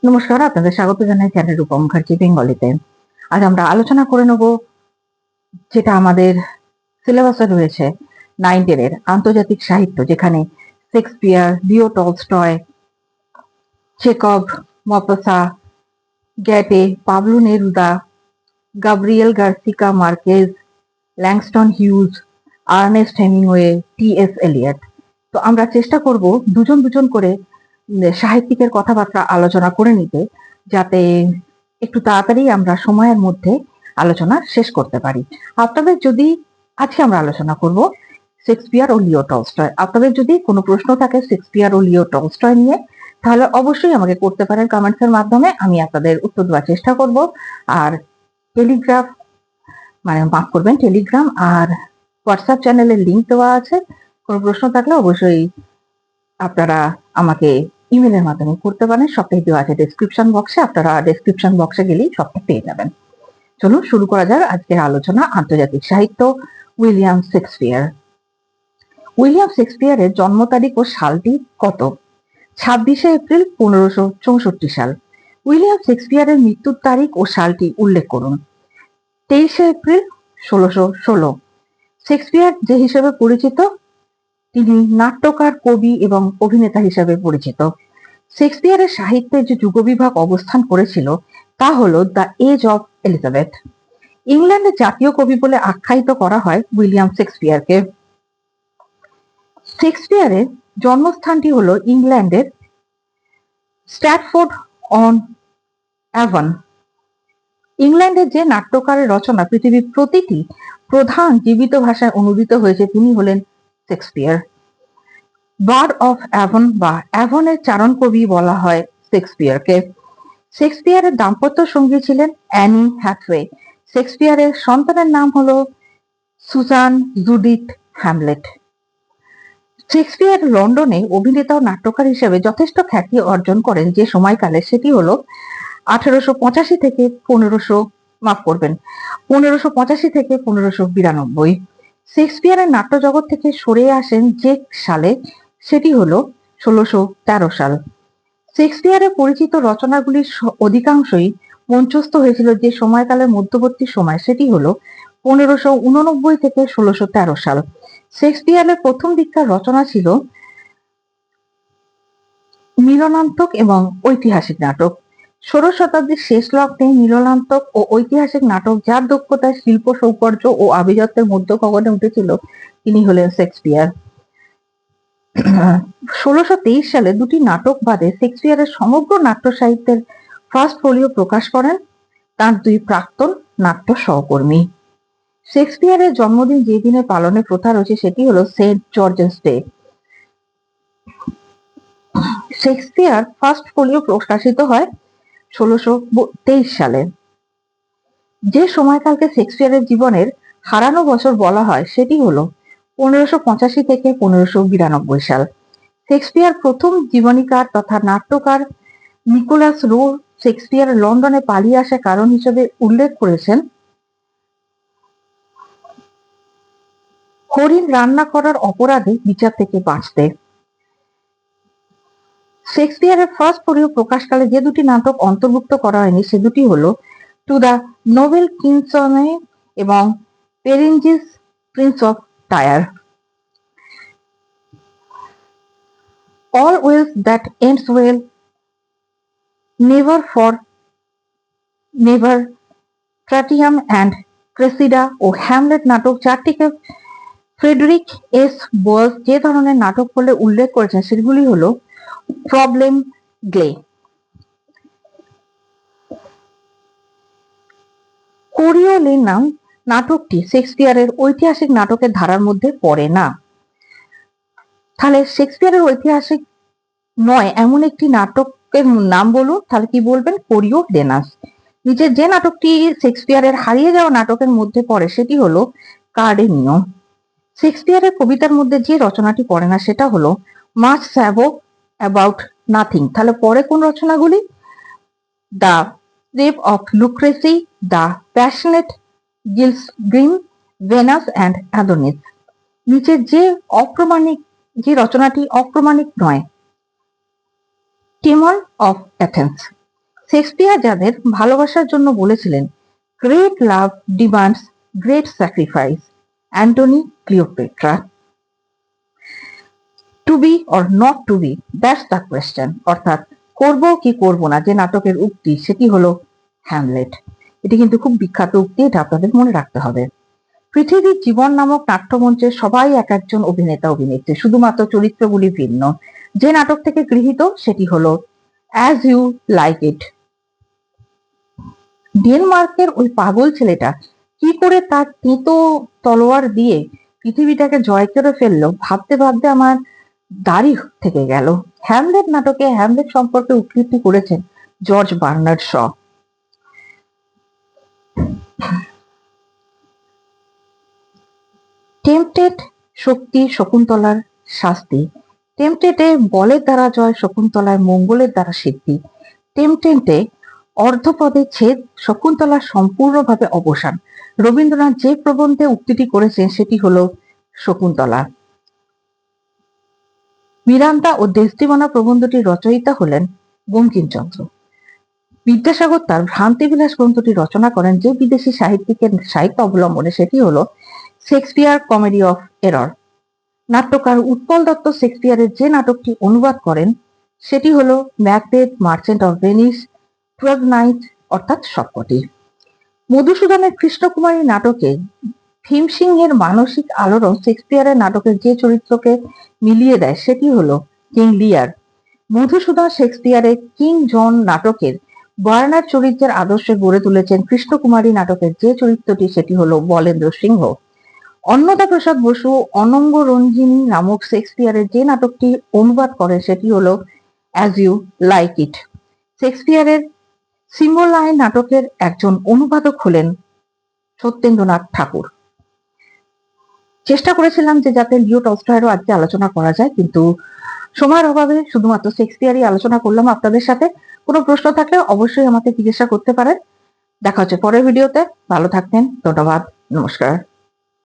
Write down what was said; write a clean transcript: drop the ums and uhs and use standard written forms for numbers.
নমস্কার, আপনাদের স্বাগত জানাই চ্যানেল রূপম মুখার্জি বেঙ্গলিতে। আজ আমরা আলোচনা করে নেব যেটা আমাদের সিলেবাসে রয়েছে 9-10 এর আন্তর্জাতিক সাহিত্য, যেখানে Shakespeare, Leo Tolstoy, Chekhov, Maupassant, Goethe, Pablo Neruda, Gabriel Garcia Marquez, Langston Hughes, Ernest Hemingway, T S. Eliot. তো আমরা চেষ্টা করব দুজন দুজন করে সাহিত্যিকের কথাবার্তা আলোচনা করে নিতে, যাতে একটু তাড়াতাড়ি আমরা সময়ের মধ্যে আলোচনা শেষ করতে পারি। আপনাদের যদি আজকে আমরা আলোচনা করব শেক্সপিয়ার ও লিও টলস্টয়। আপনাদের যদি কোনো প্রশ্ন থাকে শেক্সপিয়ার ও লিও টলস্টয় নিয়ে, তাহলে অবশ্যই আমাকে করতে পারেন কমেন্টসের মাধ্যমে, আমি আপনাদের উত্তর দেওয়ার চেষ্টা করব। আর টেলিগ্রাম টেলিগ্রাম আর হোয়াটসঅ্যাপ চ্যানেলের লিংক দেওয়া আছে। কোনো প্রশ্ন থাকলে অবশ্যই আপনারা আমাকে ইমেলের মাধ্যমে করতে পারেন। সবটাই দেওয়া আছে ডেসক্রিপশন বক্সে, আপনারা ডেসক্রিপশন বক্সে গেলেই সবটা পেয়ে যাবেন। চলুন শুরু করা যাক আজকের আলোচনা। আন্তর্জাতিক সাহিত্য, উইলিয়াম শেক্সপিয়ার। উইলিয়াম শেক্সপিয়ারের জন্ম তারিখ ও সালটি কত? 26শে এপ্রিল 1564 সাল। উইলিয়াম শেক্সপিয়ারের মৃত্যুর তারিখ ও সালটি উল্লেখ করুন। 23শে এপ্রিল 1616। শেক্সপিয়ার যে হিসেবে পরিচিত, তিনি নাট্যকার, কবি এবং অভিনেতা হিসেবে পরিচিত। শেক্সপিয়ারের সাহিত্যে যে যুগবিভাগ অবস্থান করেছিল তা হল দ্য এজ অফ এলিজাবেথ। ইংল্যান্ডের জাতীয় কবি বলে আখ্যায়িত করা হয় উইলিয়াম শেক্সপিয়ারকে। শেক্সপিয়ারের জন্মস্থানটি হল ইংল্যান্ডের স্ট্র্যাটফোর্ড অন অ্যাভন। ইংল্যান্ডের যে নাট্যকারের রচনা পৃথিবীর প্রতিটি প্রধান জীবিত ভাষায় অনুদিত হয়েছে তিনি হলেন শেক্সপিয়ার। বার্ড অফ অ্যাভন বা অ্যাভনের চারণ কবি বলা হয় শেক্সপিয়ারকে। শেক্সপিয়ারের দাম্পত্য সঙ্গী ছিলেন অ্যানি হ্যাথওয়ে। শেক্সপিয়ারের সন্তানের নাম হলো সুজান জুডিথ হ্যামলেট। শেক্সপিয়ার লন্ডনে অভিনেতা ও নাট্যকার হিসেবে যথেষ্ট খ্যাতি অর্জন করেন যে সময়কালে, সেটি হলো 1585 থেকে 1592। শেক্সপিয়ারের নাট্যজগৎ থেকে সরে আসেন যে সালে, সেটি হলো 1613 সাল। শেক্সপিয়ারের পরিচিত রচনাগুলির অধিকাংশই মঞ্চস্থ হয়েছিল যে সময়কালের মধ্যবর্তী সময়, সেটি হলো 1589 থেকে 1613 সাল। শেক্সপিয়ারের প্রথম দিককার রচনা ছিল মিলনান্তক এবং ঐতিহাসিক নাটক। 16 শতাব্দীর শেষ লগ্নে মিলনান্তক ও ঐতিহাসিক নাটক, যার দক্ষতায় শিল্প সৌকর্য ও আভিজাত্যের মধ্য গগনে উঠেছিল, তিনি হলেন শেক্সপিয়ার। 1623 সালে দুটি নাটক বাদে শেক্সপিয়ারের সমগ্র নাট্য সাহিত্যের ফার্স্ট ফোলিও প্রকাশ করেন তার দুই প্রাক্তন নাট্য সহকর্মী। শেক্সপিয়ারের জন্মদিন যে দিনে পালনের প্রথা রয়েছে সেটি হলো Saint George's Day. Shakespeare First Folio প্রকাশিত হয় 1623 সালে। যে সময়কালকে শেক্সপিয়ারের জীবনের হারানো বছর বলা হয় সেটি হলো 1585 থেকে 1592 সাল। শেক্সপিয়ার প্রথম জীবনীকার তথা নাট্যকার নিকোলাস রো শেক্সপিয়ার লন্ডনে পালিয়ে আসার কারণ হিসেবে উল্লেখ করেছেন হরিণ রান্না করার অপরাধে বিচার থেকে বাঁচতে। শেক্সপিয়ারের ফার্স্ট ফোলিও প্রকাশকালে যে দুটি নাটক অন্তর্ভুক্ত করা হয়নি সে দুটি হলো টু দ্য নোবেল কিংসনে এবং Pericles prince of Tyre. All's well that ends well, never for never, Troilus and Cressida ও হ্যামলেট নাটক চারটিকে ফ্রেডরিক এস বোয়েলস যে ধরনের নাটক বলে উল্লেখ করেছেন সেগুলি হলো প্রবলেম গ্লে। কোরিওলেনাম নাটকটি শেক্সপিয়ারের ঐতিহাসিক নাটকের ধারার মধ্যে পড়ে না। তাহলে শেক্সপিয়ারের ঐতিহাসিক নয় এমন একটি নাটকের নাম বলুন, তাহলে কি বলবেন? কোরিওলেনাস। নিচে যে নাটকটি শেক্সপিয়ারের হারিয়ে যাওয়া নাটকের মধ্যে পড়ে সেটি হলো কার্ডেনিও। শেক্সপিয়ারের কবিতার মধ্যে যে রচনাটি পড়ে না সেটা হলো মাচ স্যাভো অ্যাবাউট নাথিং। তাহলে পরে কোন রচনাগুলি? The rape of Lucrece, the passionate pilgrim, Venus and Adonis. নিচে যে রচনাটি অপ্রমাণিক নয়, টিমন অফ অ্যাথেন্স। শেক্সপিয়ার যাদের ভালোবাসার জন্য বলেছিলেন, great love demands great sacrifice, Antony Cleopatra. To be or not to be, that's the question. অর্থাৎ করবো কি করবো না যে নাটকের উক্তি, সেটি হলো হ্যামলেট। এটি কিন্তু খুব বিখ্যাত উক্তি, এটা আপনাদের মনে রাখতে হবে। পৃথিবীর জীবন নামক নাট্যমঞ্চে সবাই এক একজন অভিনেতা অভিনেত্রী, শুধুমাত্র চরিত্রগুলি ভিন্ন। যে নাটক থেকে গৃহীত সেটি হলো অ্যাজ ইউ লাইক ইট। ডেনমার্কের ওই পাগল ছেলেটা কি করে তার তেতো তলোয়ার দিয়ে পৃথিবীটাকে জয় করে ফেললো, ভাবতে ভাবতে আমার দাড়ি থেকে গেল। হ্যামলেট নাটকে হ্যামলেট সম্পর্কে উদ্ধৃতি করেছেন জর্জ বার্নার্ড শ। টেম্পটেড শক্তি শকুন্তলার শাস্তি। টেম্পটেডে বলের দ্বারা জয়, শকুন্তলায় মঙ্গলের দ্বারা সিদ্ধি। টেম্পটেডে অর্ধপদে ছেদ, শকুন্তলার সম্পূর্ণভাবে অবসান। রবীন্দ্রনাথ যে প্রবন্ধে উক্তিটি করেছেন সেটি হলো শকুন্তলা। মিরান্ডা ও ডেসডিমোনা প্রবন্ধটির রচয়িতা হলেন বঙ্কিমচন্দ্র। বিদ্যাসাগর তার ভ্রান্তিবিলাস গ্রন্থটি রচনা করেন যে বিদেশি সাহিত্যিকের সাহিত্য অবলম্বনে, সেটি হলো শেক্সপিয়ার কমেডি অফ এরর। নাট্যকার উৎপল দত্ত শেক্সপিয়ারের যে নাটকটি অনুবাদ করেন সেটি হলো Macbeth, merchant of Venice, 12 night অর্থাৎ সবকটি। মধুসূদনের কৃষ্ণকুমারী নাটকে ভীমসিংহের মানসিক আলোড়ন শেক্সপিয়ারের নাটকের যে চরিত্রকে মিলিয়ে দেয় সেটি হলো কিং লিয়ার। মধুসূদন শেক্সপিয়ারের কিং জন নাটকের বার্নার চরিত্রের আদর্শে গড়ে তুলেছেন কৃষ্ণকুমারী নাটকের যে চরিত্রটি, সেটি হলো বলেন্দ্র সিংহ। অন্নদা প্রসাদ বসু অনঙ্গ রঞ্জিনী নামক শেক্সপিয়ারের যে নাটকটি অনুবাদ করেন সেটি হলো অ্যাজ ইউ লাইক ইট। শেক্সপিয়ারের সিম্বলাইন নাটকের একজন অনুবাদক হলেন সত্যেন্দ্রনাথ ঠাকুর। চেষ্টা করেছিলাম যে যাতে লিও টলস্টয়েরও আজকে আলোচনা করা যায়, কিন্তু সময়ের অভাবে শুধুমাত্র শেক্সপিয়ারই আলোচনা করলাম আপনাদের সাথে। কোনো প্রশ্ন থাকলে অবশ্যই আমাকে জিজ্ঞাসা করতে পারেন। দেখা হচ্ছে পরের ভিডিওতে। ভালো থাকবেন, ধন্যবাদ, নমস্কার।